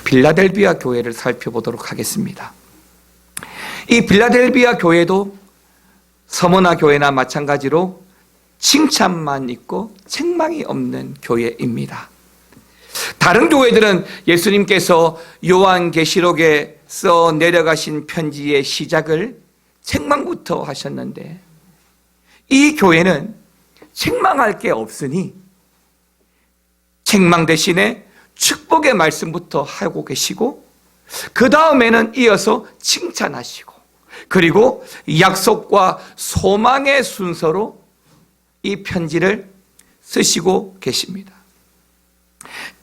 빌라델비아 교회를 살펴보도록 하겠습니다. 이 빌라델비아 교회도 서머나 교회나 마찬가지로 칭찬만 있고 책망이 없는 교회입니다. 다른 교회들은 예수님께서 요한계시록에 써 내려가신 편지의 시작을 책망부터 하셨는데, 이 교회는 책망할 게 없으니 책망 대신에 축복의 말씀부터 하고 계시고, 그 다음에는 이어서 칭찬하시고, 그리고 약속과 소망의 순서로 이 편지를 쓰시고 계십니다.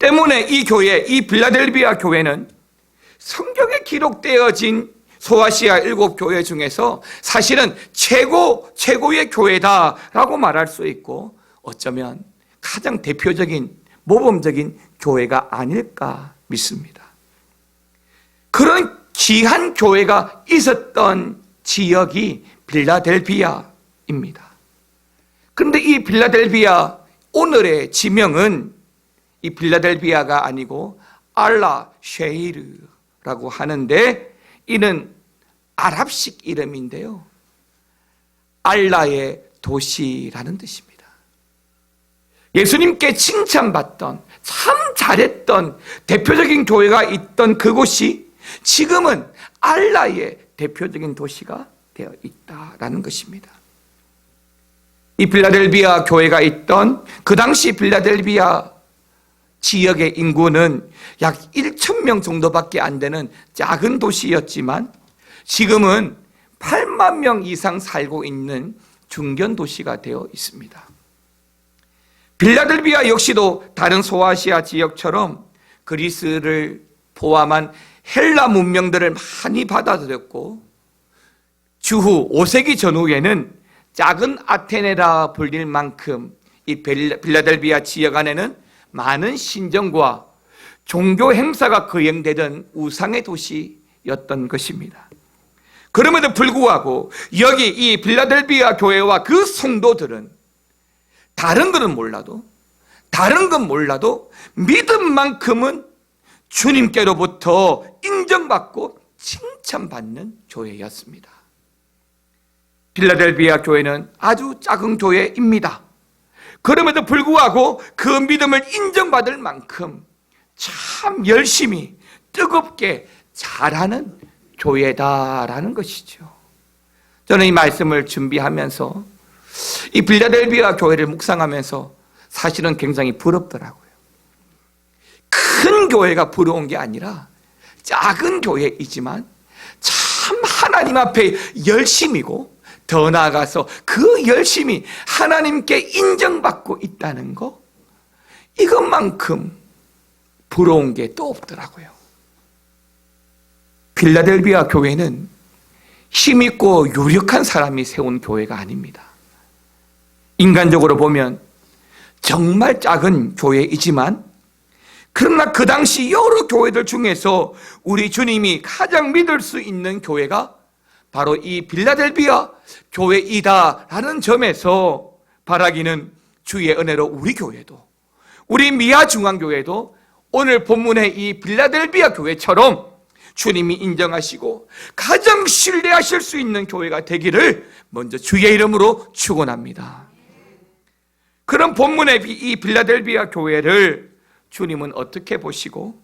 때문에 이 교회, 이 빌라델비아 교회는 성경에 기록되어진 소아시아 7교회 중에서 사실은 최고의 교회다라고 말할 수 있고, 어쩌면 가장 대표적인 모범적인 교회가 아닐까 믿습니다. 그런 귀한 교회가 있었던 지역이 빌라델비아입니다. 그런데 이 빌라델비아, 오늘의 지명은 이 빌라델비아가 아니고 알라 쉐이르라고 하는데, 이는 아랍식 이름인데요, 알라의 도시라는 뜻입니다. 예수님께 칭찬받던, 참 잘했던 대표적인 교회가 있던 그곳이 지금은 알라의 대표적인 도시가 되어 있다라는 것입니다. 이 빌라델비아 교회가 있던 그 당시 빌라델비아 지역의 인구는 약 1,000명 정도밖에 안 되는 작은 도시였지만, 지금은 8만 명 이상 살고 있는 중견 도시가 되어 있습니다. 빌라델비아 역시도 다른 소아시아 지역처럼 그리스를 포함한 헬라 문명들을 많이 받아들였고, 주후 5세기 전후에는 작은 아테네라 불릴 만큼 이 빌라델비아 지역 안에는 많은 신정과 종교 행사가 거행되던 우상의 도시였던 것입니다. 그럼에도 불구하고 여기 이 빌라델비아 교회와 그 성도들은 다른 건 몰라도 믿음만큼은 주님께로부터 인정받고 칭찬받는 교회였습니다. 빌라델비아 교회는 아주 작은 교회입니다. 그럼에도 불구하고 그 믿음을 인정받을 만큼 참 열심히 뜨겁게 잘하는 교회다라는 것이죠. 저는 이 말씀을 준비하면서 이 빌라델비아 교회를 묵상하면서 사실은 굉장히 부럽더라고요. 큰 교회가 부러운 게 아니라 작은 교회이지만 참 하나님 앞에 열심이고, 더 나아가서 그 열심이 하나님께 인정받고 있다는 거, 이것만큼 부러운 게 또 없더라고요. 빌라델비아 교회는 힘있고 유력한 사람이 세운 교회가 아닙니다. 인간적으로 보면 정말 작은 교회이지만, 그러나 그 당시 여러 교회들 중에서 우리 주님이 가장 믿을 수 있는 교회가 바로 이 빌라델비아 교회이다라는 점에서 바라기는 주의 은혜로 우리 교회도, 우리 미아중앙교회도 오늘 본문의 이 빌라델비아 교회처럼 주님이 인정하시고 가장 신뢰하실 수 있는 교회가 되기를 먼저 주의 이름으로 축원합니다. 그런 본문의 이 빌라델비아 교회를 주님은 어떻게 보시고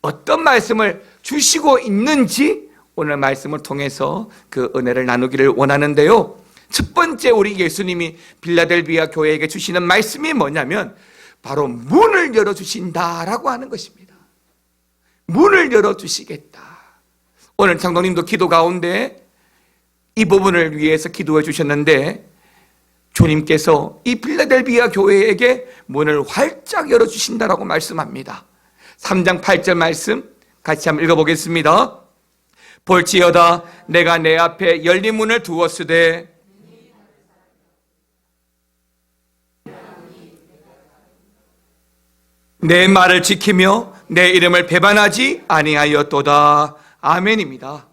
어떤 말씀을 주시고 있는지 오늘 말씀을 통해서 그 은혜를 나누기를 원하는데요, 첫 번째 우리 예수님이 빌라델비아 교회에게 주시는 말씀이 뭐냐면 바로 문을 열어주신다라고 하는 것입니다. 문을 열어주시겠다. 오늘 장로님도 기도 가운데 이 부분을 위해서 기도해 주셨는데, 주님께서 이 빌라델비아 교회에게 문을 활짝 열어주신다라고 말씀합니다. 3장 8절 말씀 같이 한번 읽어보겠습니다. 볼지어다 내가 내 앞에 열린 문을 두었으되 내 말을 지키며 내 이름을 배반하지 아니하였도다. 아멘입니다.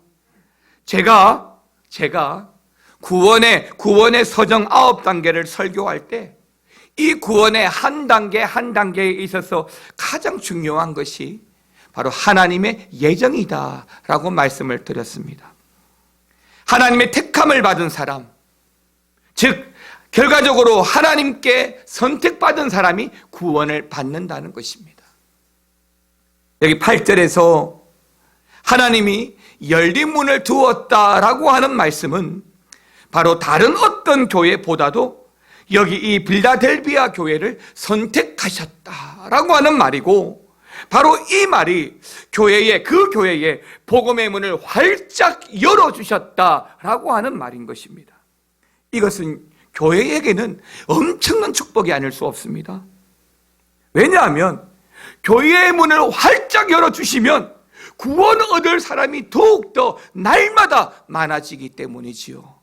제가 구원의 서정 9단계를 설교할 때 이 구원의 한 단계 한 단계에 있어서 가장 중요한 것이 바로 하나님의 예정이다라고 말씀을 드렸습니다. 하나님의 택함을 받은 사람, 즉 결과적으로 하나님께 선택받은 사람이 구원을 받는다는 것입니다. 여기 8절에서 하나님이 열린 문을 두었다라고 하는 말씀은 바로 다른 어떤 교회보다도 여기 이 빌라델비아 교회를 선택하셨다라고 하는 말이고, 바로 이 말이 그 교회에 복음의 문을 활짝 열어주셨다라고 하는 말인 것입니다. 이것은 교회에게는 엄청난 축복이 아닐 수 없습니다. 왜냐하면 교회의 문을 활짝 열어주시면 구원 얻을 사람이 더욱더 날마다 많아지기 때문이지요.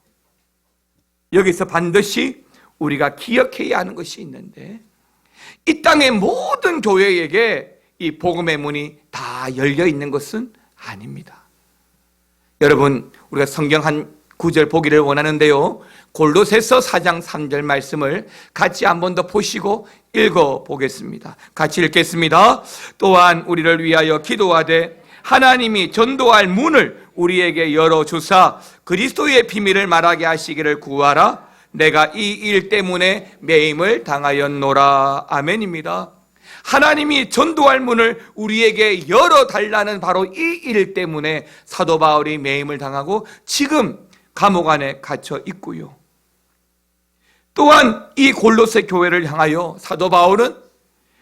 여기서 반드시 우리가 기억해야 하는 것이 있는데, 이 땅의 모든 교회에게 이 복음의 문이 다 열려 있는 것은 아닙니다. 여러분, 우리가 성경 한 구절 보기를 원하는데요, 골로새서 4장 3절 말씀을 같이 한 번 더 보시고 읽어보겠습니다. 같이 읽겠습니다. 또한 우리를 위하여 기도하되 하나님이 전도할 문을 우리에게 열어주사 그리스도의 비밀을 말하게 하시기를 구하라. 내가 이 일 때문에 매임을 당하였노라. 아멘입니다. 하나님이 전도할 문을 우리에게 열어달라는 바로 이 일 때문에 사도 바울이 매임을 당하고 지금 감옥 안에 갇혀 있고요. 또한 이 골로새 교회를 향하여 사도 바울은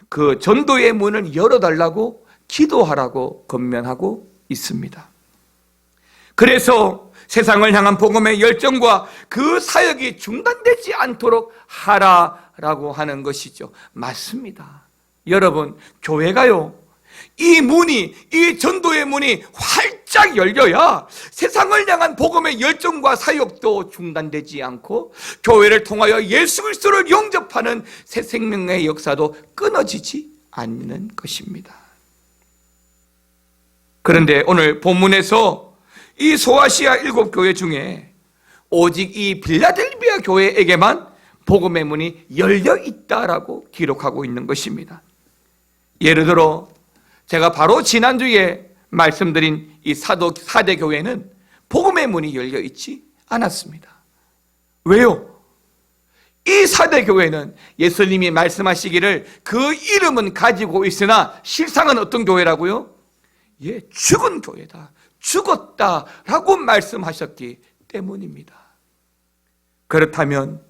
그 전도의 문을 열어달라고 기도하라고 권면하고 있습니다. 그래서 세상을 향한 복음의 열정과 그 사역이 중단되지 않도록 하라라고 하는 것이죠. 맞습니다. 여러분, 교회가요, 이 전도의 문이 활짝 열려야 세상을 향한 복음의 열정과 사역도 중단되지 않고 교회를 통하여 예수 그리스도를 영접하는 새 생명의 역사도 끊어지지 않는 것입니다. 그런데 오늘 본문에서 이 소아시아 7교회 중에 오직 이 빌라델비아 교회에게만 복음의 문이 열려 있다라고 기록하고 있는 것입니다. 예를 들어 제가 바로 지난주에 말씀드린 이 사대 교회는 복음의 문이 열려 있지 않았습니다. 왜요? 이 사대 교회는 예수님이 말씀하시기를 그 이름은 가지고 있으나 실상은 어떤 교회라고요? 죽은 교회다, 죽었다라고 말씀하셨기 때문입니다. 그렇다면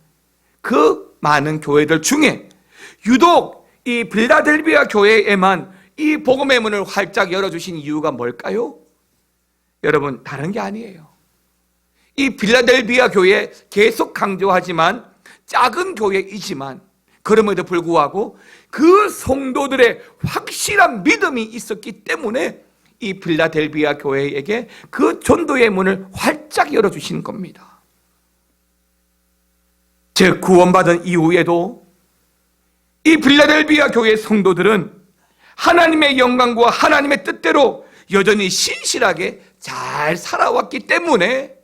그 많은 교회들 중에 유독 이 빌라델비아 교회에만 이 복음의 문을 활짝 열어주신 이유가 뭘까요? 여러분, 다른 게 아니에요. 이 빌라델비아 교회 계속 강조하지만 작은 교회이지만 그럼에도 불구하고 그 성도들의 확실한 믿음이 있었기 때문에 이 빌라델비아 교회에게 그 전도의 문을 활짝 열어주신 겁니다. 즉 구원받은 이후에도 이 빌라델비아 교회 성도들은 하나님의 영광과 하나님의 뜻대로 여전히 신실하게 잘 살아왔기 때문에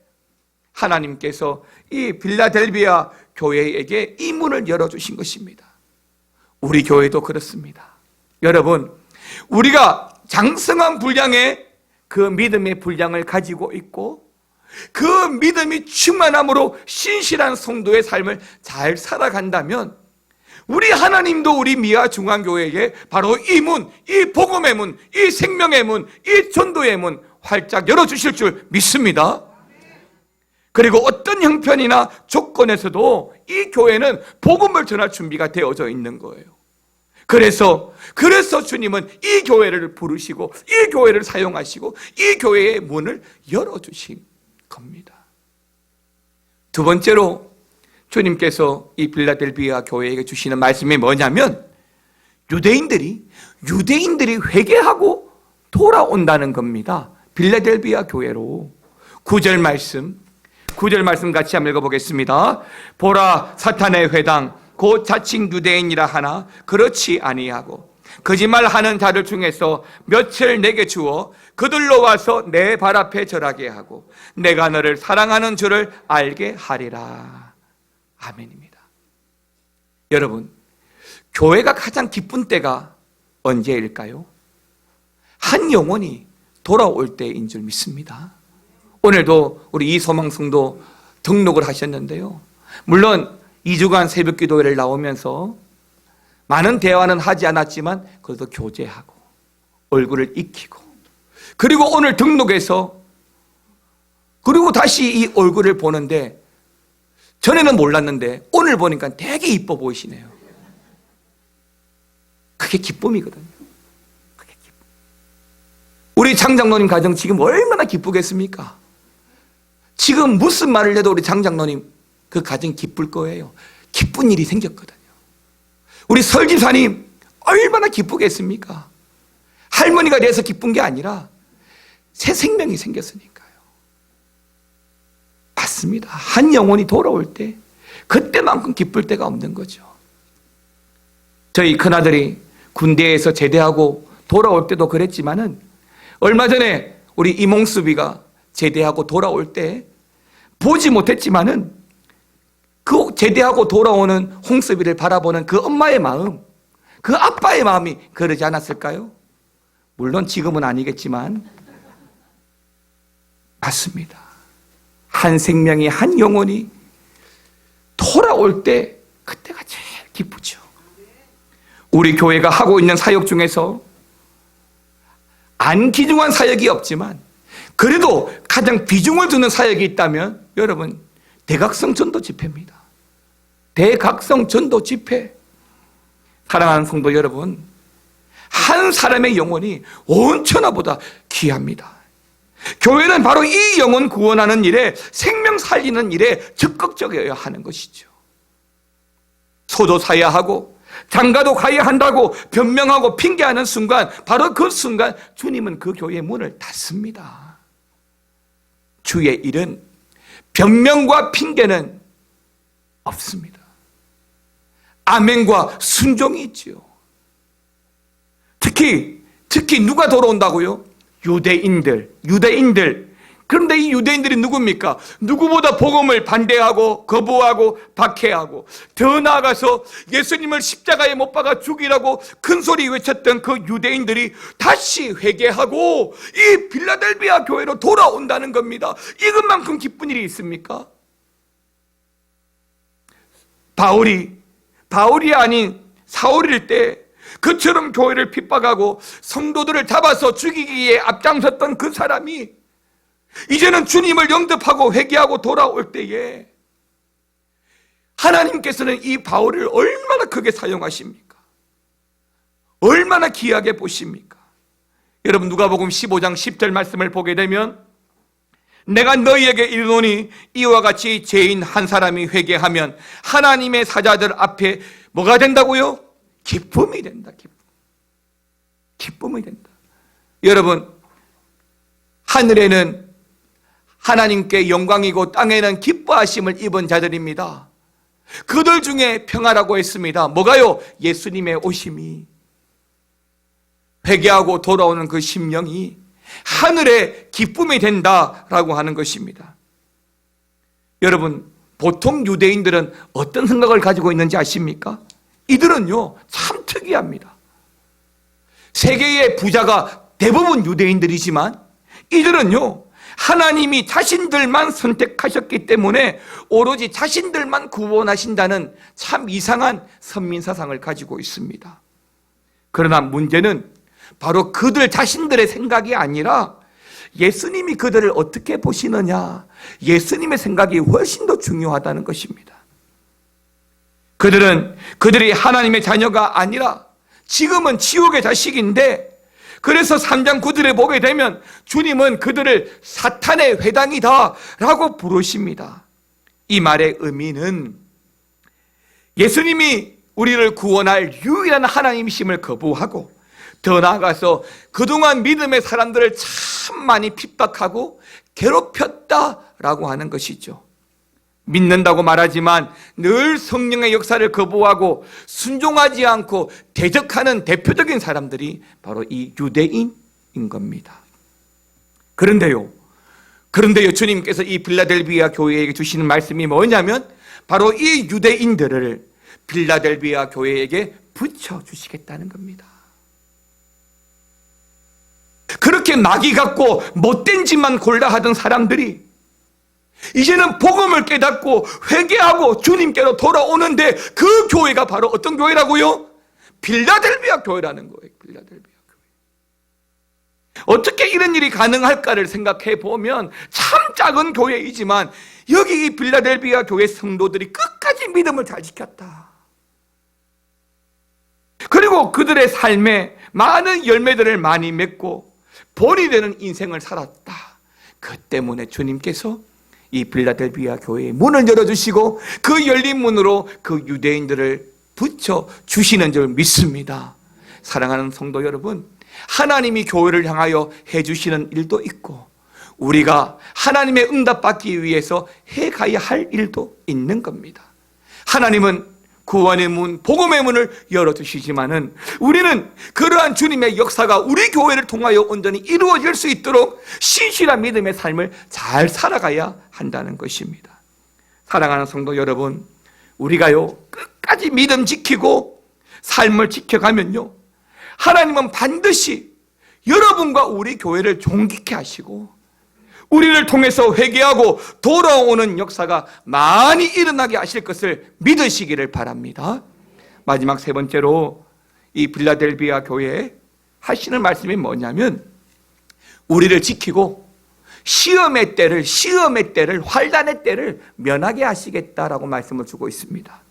하나님께서 이 빌라델비아 교회에게 이 문을 열어주신 것입니다. 우리 교회도 그렇습니다. 여러분, 우리가 장성한 분량의 그 믿음의 분량을 가지고 있고 그 믿음이 충만함으로 신실한 성도의 삶을 잘 살아간다면 우리 하나님도 우리 미아 중앙교회에게 바로 이 문, 이 복음의 문, 이 생명의 문, 이 전도의 문 활짝 열어주실 줄 믿습니다. 그리고 어떤 형편이나 조건에서도 이 교회는 복음을 전할 준비가 되어져 있는 거예요. 그래서 주님은 이 교회를 부르시고 이 교회를 사용하시고 이 교회의 문을 열어주신 겁니다. 두 번째로 주님께서 이 빌라델비아 교회에게 주시는 말씀이 뭐냐면 유대인들이 회개하고 돌아온다는 겁니다. 빌라델비아 교회로. 9절 말씀 같이 한번 읽어보겠습니다. 보라, 사탄의 회당 곧 자칭 유대인이라 하나 그렇지 아니하고 거짓말하는 자들 중에서 몇을 내게 주어 그들로 와서 내 발 앞에 절하게 하고 내가 너를 사랑하는 줄을 알게 하리라. 아멘입니다. 여러분, 교회가 가장 기쁜 때가 언제일까요? 한 영혼이 돌아올 때인 줄 믿습니다. 오늘도 우리 이소망성도 등록을 하셨는데요. 물론 2주간 새벽 기도회를 나오면서 많은 대화는 하지 않았지만 그래도 교제하고 얼굴을 익히고, 그리고 오늘 등록해서 그리고 다시 이 얼굴을 보는데, 전에는 몰랐는데 오늘 보니까 되게 이뻐 보이시네요. 그게 기쁨이거든요. 그게 기쁨. 우리 장장로님 가정 지금 얼마나 기쁘겠습니까? 지금 무슨 말을 해도 우리 장장로님 그 가정 기쁠 거예요. 기쁜 일이 생겼거든요. 우리 설집사님 얼마나 기쁘겠습니까? 할머니가 돼서 기쁜 게 아니라 새 생명이 생겼으니까요. 맞습니다. 한 영혼이 돌아올 때 그때만큼 기쁠 때가 없는 거죠. 저희 큰아들이 군대에서 제대하고 돌아올 때도 그랬지만은, 얼마 전에 우리 이몽수비가 제대하고 돌아올 때 보지 못했지만은 그 제대하고 돌아오는 홍수비를 바라보는 그 엄마의 마음, 그 아빠의 마음이 그러지 않았을까요? 물론 지금은 아니겠지만 맞습니다. 한 생명이, 한 영혼이 돌아올 때 그때가 제일 기쁘죠. 우리 교회가 하고 있는 사역 중에서 안 귀중한 사역이 없지만 그래도 가장 비중을 두는 사역이 있다면 여러분, 대각성 전도 집회입니다. 대각성 전도 집회. 사랑하는 성도 여러분, 한 사람의 영혼이 온 천하보다 귀합니다. 교회는 바로 이 영혼 구원하는 일에, 생명 살리는 일에 적극적이어야 하는 것이죠. 소도 사야 하고 장가도 가야 한다고 변명하고 핑계하는 순간, 바로 그 순간 주님은 그 교회의 문을 닫습니다. 주의 일은 변명과 핑계는 없습니다. 아멘과 순종이 있지요. 특히 누가 돌아온다고요? 유대인들. 그런데 이 유대인들이 누굽니까? 누구보다 복음을 반대하고 거부하고 박해하고, 더 나아가서 예수님을 십자가에 못 박아 죽이라고 큰소리 외쳤던 그 유대인들이 다시 회개하고 이 빌라델비아 교회로 돌아온다는 겁니다. 이것만큼 기쁜 일이 있습니까? 바울이 아닌 사울일 때 그처럼 교회를 핍박하고 성도들을 잡아서 죽이기에 앞장섰던 그 사람이 이제는 주님을 영접하고 회개하고 돌아올 때에 하나님께서는 이 바울을 얼마나 크게 사용하십니까? 얼마나 귀하게 보십니까? 여러분, 누가복음 15장 10절 말씀을 보게 되면, 내가 너희에게 이르노니 이와 같이 죄인 한 사람이 회개하면 하나님의 사자들 앞에 뭐가 된다고요? 기쁨이 된다. 기쁨이 된다. 여러분, 하늘에는 하나님께 영광이고 땅에는 기뻐하심을 입은 자들입니다. 그들 중에 평화라고 했습니다. 뭐가요? 예수님의 오심이, 회개하고 돌아오는 그 심령이 하늘의 기쁨이 된다라고 하는 것입니다. 여러분, 보통 유대인들은 어떤 생각을 가지고 있는지 아십니까? 이들은요, 참 특이합니다. 세계의 부자가 대부분 유대인들이지만 이들은요, 하나님이 자신들만 선택하셨기 때문에 오로지 자신들만 구원하신다는 참 이상한 선민사상을 가지고 있습니다. 그러나 문제는 바로 그들 자신들의 생각이 아니라 예수님이 그들을 어떻게 보시느냐, 예수님의 생각이 훨씬 더 중요하다는 것입니다. 그들이 하나님의 자녀가 아니라 지금은 지옥의 자식인데, 그래서 3장 9절에 보게 되면 주님은 그들을 사탄의 회당이다 라고 부르십니다. 이 말의 의미는 예수님이 우리를 구원할 유일한 하나님이심을 거부하고, 더 나아가서 그동안 믿음의 사람들을 참 많이 핍박하고 괴롭혔다라고 하는 것이죠. 믿는다고 말하지만 늘 성령의 역사를 거부하고 순종하지 않고 대적하는 대표적인 사람들이 바로 이 유대인인 겁니다. 그런데요, 주님께서 이 빌라델비아 교회에게 주시는 말씀이 뭐냐면 바로 이 유대인들을 빌라델비아 교회에게 붙여주시겠다는 겁니다. 그렇게 마귀 같고 못된 짓만 골라 하던 사람들이 이제는 복음을 깨닫고 회개하고 주님께로 돌아오는데 그 교회가 바로 어떤 교회라고요? 빌라델비아 교회라는 거예요. 빌라델비아 교회. 어떻게 이런 일이 가능할까를 생각해 보면 참 작은 교회이지만 여기 이 빌라델비아 교회 성도들이 끝까지 믿음을 잘 지켰다. 그리고 그들의 삶에 많은 열매들을 많이 맺고 본이 되는 인생을 살았다. 그 때문에 주님께서 이 빌라델비아 교회의 문을 열어주시고 그 열린 문으로 그 유대인들을 붙여주시는 줄 믿습니다. 사랑하는 성도 여러분, 하나님이 교회를 향하여 해주시는 일도 있고 우리가 하나님의 응답받기 위해서 해가야 할 일도 있는 겁니다. 하나님은 구원의 문, 복음의 문을 열어주시지만은 우리는 그러한 주님의 역사가 우리 교회를 통하여 온전히 이루어질 수 있도록 신실한 믿음의 삶을 잘 살아가야 한다는 것입니다. 사랑하는 성도 여러분, 우리가요 끝까지 믿음 지키고 삶을 지켜가면요 하나님은 반드시 여러분과 우리 교회를 존귀케 하시고 우리를 통해서 회개하고 돌아오는 역사가 많이 일어나게 하실 것을 믿으시기를 바랍니다. 마지막 세 번째로 이 빌라델비아 교회에 하시는 말씀이 뭐냐면 우리를 지키고 시험의 때를 환난의 때를 면하게 하시겠다라고 말씀을 주고 있습니다.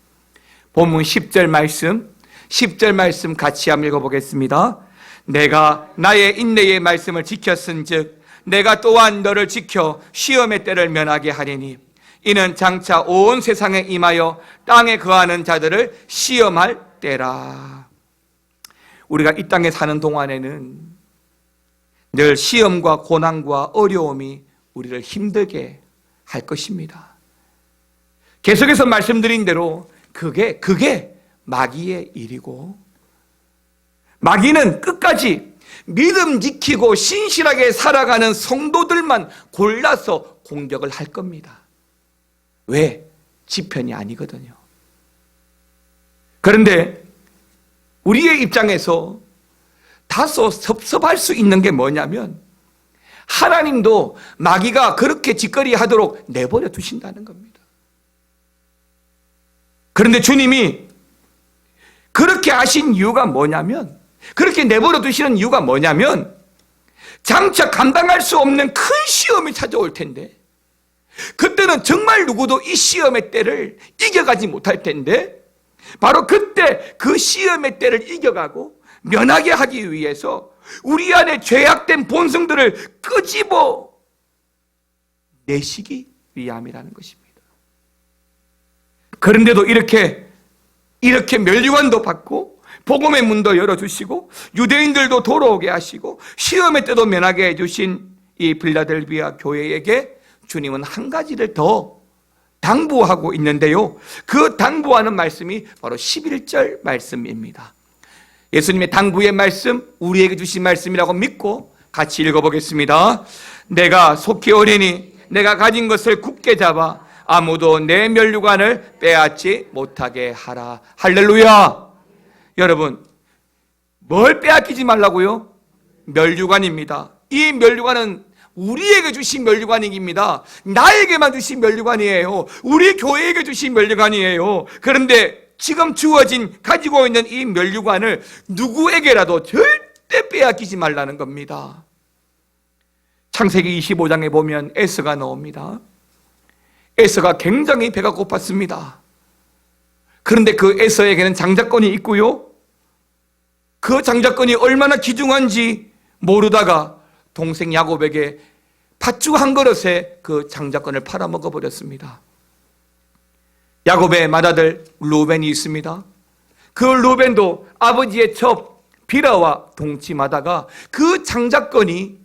본문 10절 말씀 같이 한번 읽어보겠습니다. 내가 나의 인내의 말씀을 지켰은즉 내가 또한 너를 지켜 시험의 때를 면하게 하리니 이는 장차 온 세상에 임하여 땅에 거하는 자들을 시험할 때라. 우리가 이 땅에 사는 동안에는 늘 시험과 고난과 어려움이 우리를 힘들게 할 것입니다. 계속해서 말씀드린 대로 그게 마귀의 일이고 마귀는 끝까지 믿음 지키고 신실하게 살아가는 성도들만 골라서 공격을 할 겁니다. 왜? 지편이 아니거든요. 그런데 우리의 입장에서 다소 섭섭할 수 있는 게 뭐냐면 하나님도 마귀가 그렇게 짓거리 하도록 내버려 두신다는 겁니다. 그런데 주님이 그렇게 하신 이유가 뭐냐면 그렇게 내버려 두시는 이유가 뭐냐면 장차 감당할 수 없는 큰 시험이 찾아올 텐데 그때는 정말 누구도 이 시험의 때를 이겨가지 못할 텐데 바로 그때 그 시험의 때를 이겨가고 면하게 하기 위해서 우리 안에 죄악된 본성들을 끄집어 내시기 위함이라는 것입니다. 그런데도 이렇게 멸류관도 받고 복음의 문도 열어주시고 유대인들도 돌아오게 하시고 시험의 때도 면하게 해주신 이 빌라델비아 교회에게 주님은 한 가지를 더 당부하고 있는데요, 그 당부하는 말씀이 바로 11절 말씀입니다. 예수님의 당부의 말씀, 우리에게 주신 말씀이라고 믿고 같이 읽어보겠습니다. 내가 속히 오리니 내가 가진 것을 굳게 잡아 아무도 내 멸류관을 빼앗지 못하게 하라. 할렐루야. 여러분, 뭘 빼앗기지 말라고요? 멸류관입니다. 이 멸류관은 우리에게 주신 멸류관입니다. 나에게만 주신 멸류관이에요. 우리 교회에게 주신 멸류관이에요. 그런데 지금 주어진 가지고 있는 이 멸류관을 누구에게라도 절대 빼앗기지 말라는 겁니다. 창세기 25장에 보면 에서가 나옵니다. 에서가 굉장히 배가 고팠습니다. 그런데 그 에서에게는 장자권이 있고요, 그 장자권이 얼마나 귀중한지 모르다가 동생 야곱에게 팥죽 한 그릇에 그 장자권을 팔아먹어 버렸습니다. 야곱의 맏아들 루벤이 있습니다. 그 루벤도 아버지의 첩 비라와 동침하다가 그 장자권이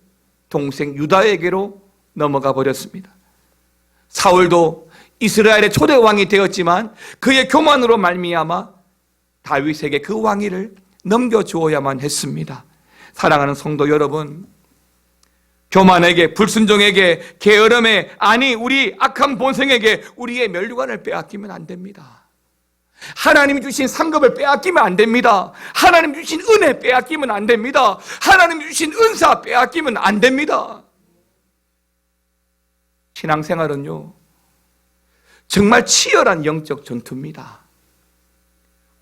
동생 유다에게로 넘어가 버렸습니다. 사울도 이스라엘의 초대 왕이 되었지만 그의 교만으로 말미암아 다윗에게 그 왕위를 넘겨주어야만 했습니다. 사랑하는 성도 여러분, 교만에게, 불순종에게, 게으름에, 아니 우리 악한 본성에게 우리의 멸류관을 빼앗기면 안 됩니다. 하나님이 주신 상급을 빼앗기면 안 됩니다. 하나님 주신 은혜 빼앗기면 안 됩니다. 하나님 주신 은사 빼앗기면 안 됩니다. 신앙생활은요, 정말 치열한 영적 전투입니다.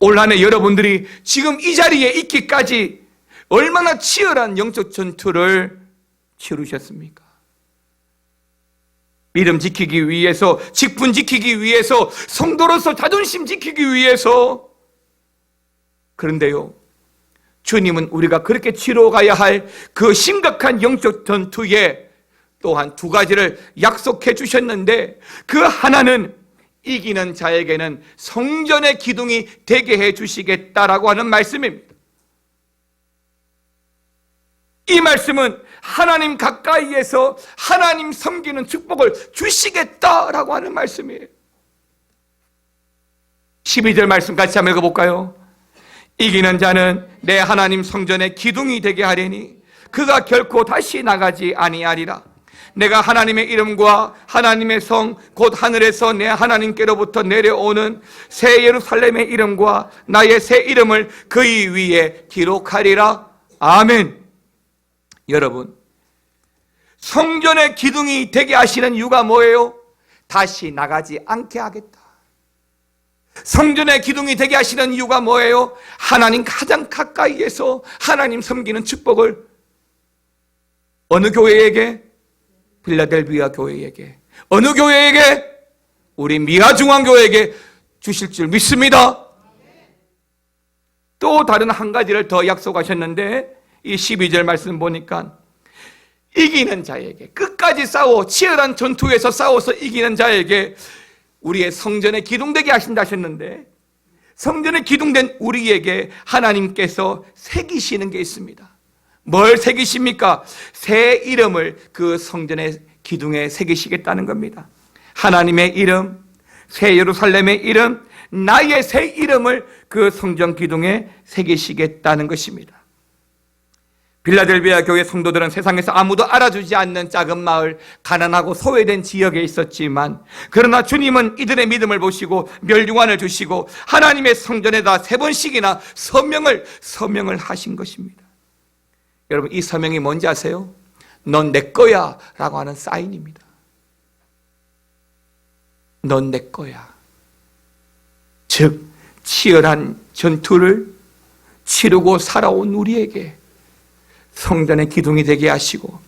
올 한 해 여러분들이 지금 이 자리에 있기까지 얼마나 치열한 영적 전투를 치르셨습니까? 믿음 지키기 위해서, 직분 지키기 위해서, 성도로서 자존심 지키기 위해서. 그런데요, 주님은 우리가 그렇게 치러가야 할 그 심각한 영적 전투에 또한 두 가지를 약속해 주셨는데, 그 하나는 이기는 자에게는 성전의 기둥이 되게 해 주시겠다라고 하는 말씀입니다. 이 말씀은 하나님 가까이에서 하나님 섬기는 축복을 주시겠다라고 하는 말씀이에요. 12절 말씀 같이 한번 읽어볼까요? 이기는 자는 내 하나님 성전의 기둥이 되게 하리니 그가 결코 다시 나가지 아니하리라. 내가 하나님의 이름과 하나님의 성 곧 하늘에서 내 하나님께로부터 내려오는 새 예루살렘의 이름과 나의 새 이름을 그의 위에 기록하리라. 아멘. 여러분, 성전의 기둥이 되게 하시는 이유가 뭐예요? 다시 나가지 않게 하겠다. 성전의 기둥이 되게 하시는 이유가 뭐예요? 하나님 가장 가까이에서 하나님 섬기는 축복을 어느 교회에게? 필라델비아 교회에게. 어느 교회에게? 우리 미아중앙교회에게 주실 줄 믿습니다. 또 다른 한 가지를 더 약속하셨는데, 이 12절 말씀 보니까 이기는 자에게, 끝까지 싸워 치열한 전투에서 싸워서 이기는 자에게 우리의 성전에 기둥되게 하신다 하셨는데, 성전에 기둥된 우리에게 하나님께서 새기시는 게 있습니다. 뭘 새기십니까? 새 이름을 그 성전의 기둥에 새기시겠다는 겁니다. 하나님의 이름, 새 예루살렘의 이름, 나의 새 이름을 그 성전 기둥에 새기시겠다는 것입니다. 빌라델비아 교회 성도들은 세상에서 아무도 알아주지 않는 작은 마을, 가난하고 소외된 지역에 있었지만, 그러나 주님은 이들의 믿음을 보시고 멸류관을 주시고 하나님의 성전에다 3번씩이나 서명을 하신 것입니다. 여러분, 이 서명이 뭔지 아세요? 넌 내 거야 라고 하는 사인입니다. 넌 내 거야. 즉, 치열한 전투를 치르고 살아온 우리에게 성전의 기둥이 되게 하시고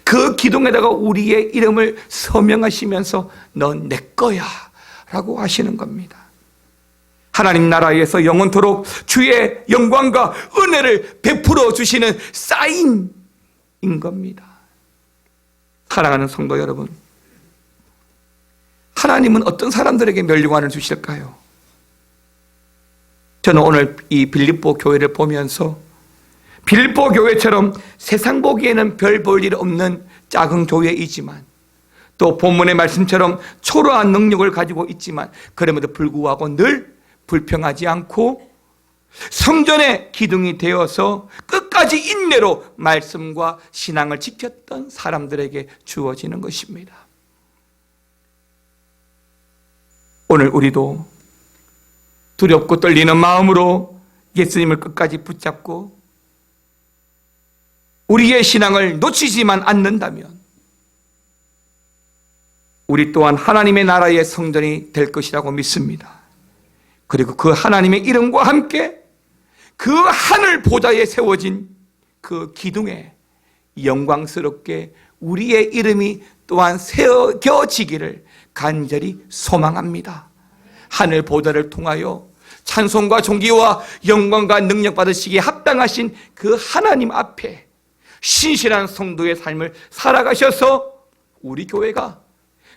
그 기둥에다가 우리의 이름을 서명하시면서 넌 내 거야 라고 하시는 겁니다. 하나님 나라에서 영원토록 주의 영광과 은혜를 베풀어 주시는 사인인 겁니다. 사랑하는 성도 여러분, 하나님은 어떤 사람들에게 멸류관을 주실까요? 저는 오늘 이 빌립보 교회를 보면서 빌립보 교회처럼 세상 보기에는 별 볼 일 없는 작은 교회이지만, 또 본문의 말씀처럼 초라한 능력을 가지고 있지만 그럼에도 불구하고 늘 불평하지 않고 성전의 기둥이 되어서 끝까지 인내로 말씀과 신앙을 지켰던 사람들에게 주어지는 것입니다. 오늘 우리도 두렵고 떨리는 마음으로 예수님을 끝까지 붙잡고 우리의 신앙을 놓치지만 않는다면 우리 또한 하나님의 나라의 성전이 될 것이라고 믿습니다. 그리고 그 하나님의 이름과 함께 그 하늘 보좌에 세워진 그 기둥에 영광스럽게 우리의 이름이 또한 새겨지기를 간절히 소망합니다. 하늘 보좌를 통하여 찬송과 존귀와 영광과 능력 받으시기에 합당하신 그 하나님 앞에 신실한 성도의 삶을 살아가셔서 우리 교회가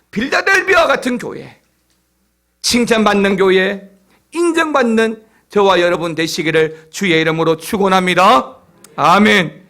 빌라델비아 같은 교회, 칭찬받는 교회, 인정받는 저와 여러분 되시기를 주의 이름으로 축원합니다. 아멘.